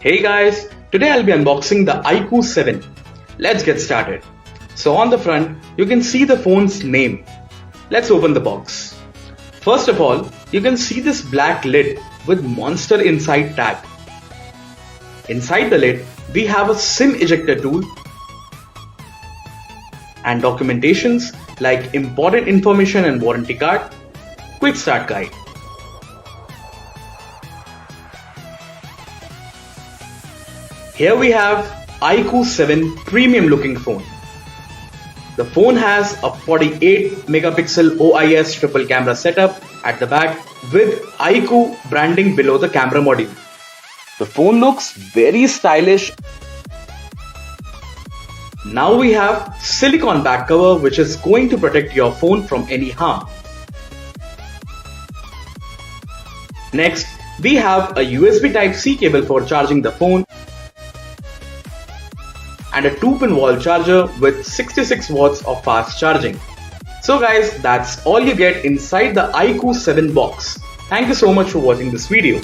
Hey guys, today I'll be unboxing the Iqoo 7. Let's get started. So on the front, you can see the phone's name. Let's open the box. First of all, you can see this black lid with Monster Inside tag. Inside the lid, we have a SIM ejector tool and documentations like important information and warranty card, quick start guide. Here we have Iqoo 7 premium looking phone. The phone has a 48 megapixel OIS triple camera setup at the back with Iqoo branding below the camera module. The phone looks very stylish. Now we have silicone back cover which is going to protect your phone from any harm. Next, we have a USB Type-C cable for charging the phone and a 2-pin wall charger with 66 watts of fast charging. So guys, that's all you get inside the Iqoo 7 box. Thank you so much for watching this video.